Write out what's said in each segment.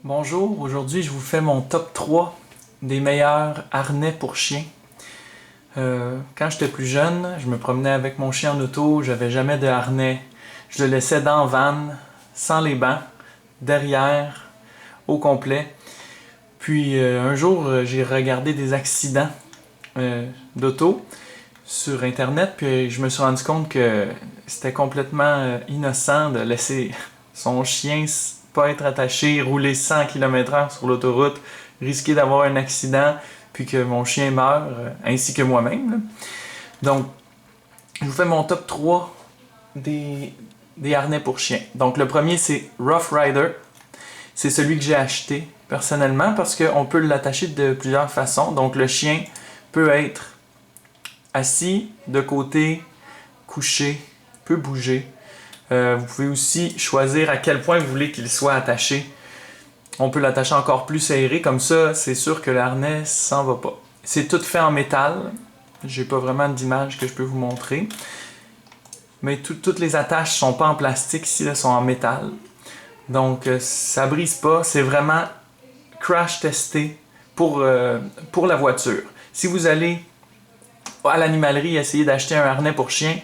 Bonjour, aujourd'hui je vous fais mon top 3 des meilleurs harnais pour chiens. Quand j'étais plus jeune, je me promenais avec mon chien en auto, j'avais jamais de harnais. Je le laissais dans la van, sans les bancs, derrière, au complet. Puis un jour, j'ai regardé des accidents d'auto sur internet, puis je me suis rendu compte que c'était complètement innocent de laisser son chien pas être attaché, rouler 100 km/h sur l'autoroute, risquer d'avoir un accident, puis que mon chien meure, ainsi que moi-même, là. Donc, je vous fais mon top 3 des harnais pour chiens. Donc, le premier, c'est Rough Rider. C'est celui que j'ai acheté personnellement parce qu'on peut l'attacher de plusieurs façons. Donc, le chien peut être assis, de côté, couché, peut bouger. Vous pouvez aussi choisir à quel point vous voulez qu'il soit attaché. On peut l'attacher encore plus serré, comme ça, c'est sûr que le harnais s'en va pas. C'est tout fait en métal. J'ai pas vraiment d'image que je peux vous montrer. Mais toutes les attaches sont pas en plastique, ici, elles sont en métal. Donc, ça brise pas. C'est vraiment crash testé pour la voiture. Si vous allez à l'animalerie essayer d'acheter un harnais pour chien,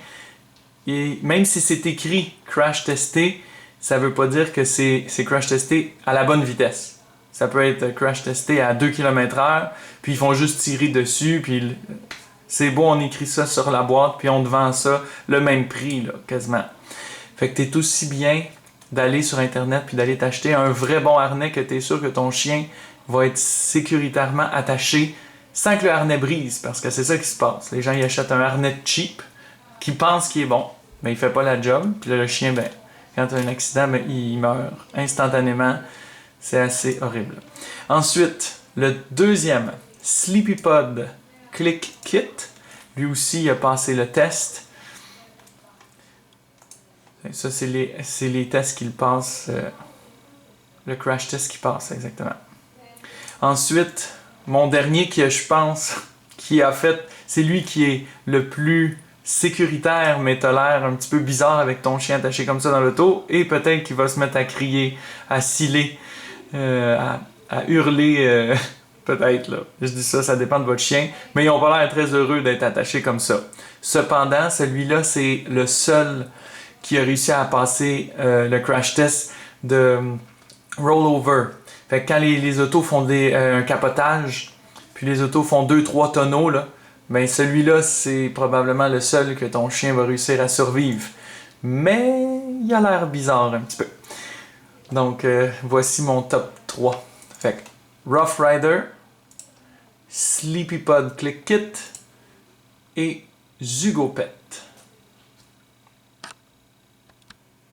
et même si c'est écrit crash testé, ça veut pas dire que c'est crash testé à la bonne vitesse. Ça peut être crash testé à 2 km/h, puis ils font juste tirer dessus, puis c'est beau, on écrit ça sur la boîte, puis on te vend ça le même prix, là, quasiment. Fait que t'es aussi bien d'aller sur Internet puis d'aller t'acheter un vrai bon harnais que t'es sûr que ton chien va être sécuritairement attaché sans que le harnais brise, parce que c'est ça qui se passe. Les gens ils achètent un harnais cheap qui pense qu'il est bon, mais il fait pas la job, puis là, le chien, ben, quand il y a un accident, ben, il meurt instantanément. C'est assez horrible. Ensuite, le deuxième, SleepyPod Click Kit. Lui aussi, il a passé le test. Ça, c'est les tests qu'il passe. Le crash test qu'il passe, exactement. Ensuite, mon dernier qui, je pense, qui a fait... C'est lui qui est le plus sécuritaire, mais t'as l'air un petit peu bizarre avec ton chien attaché comme ça dans l'auto, et peut-être qu'il va se mettre à crier, à sciller, à hurler, peut-être, là. Je dis ça, ça dépend de votre chien, mais ils ont pas l'air très heureux d'être attachés comme ça. Cependant, celui-là, c'est le seul qui a réussi à passer le crash test de rollover. Fait que quand les autos font un capotage, puis les autos font 2-3 tonneaux, là, ben celui-là, c'est probablement le seul que ton chien va réussir à survivre. Mais il a l'air bizarre un petit peu. Donc, voici mon top 3. Fait que Rough Rider, SleepyPod Click Kit et Zugopet.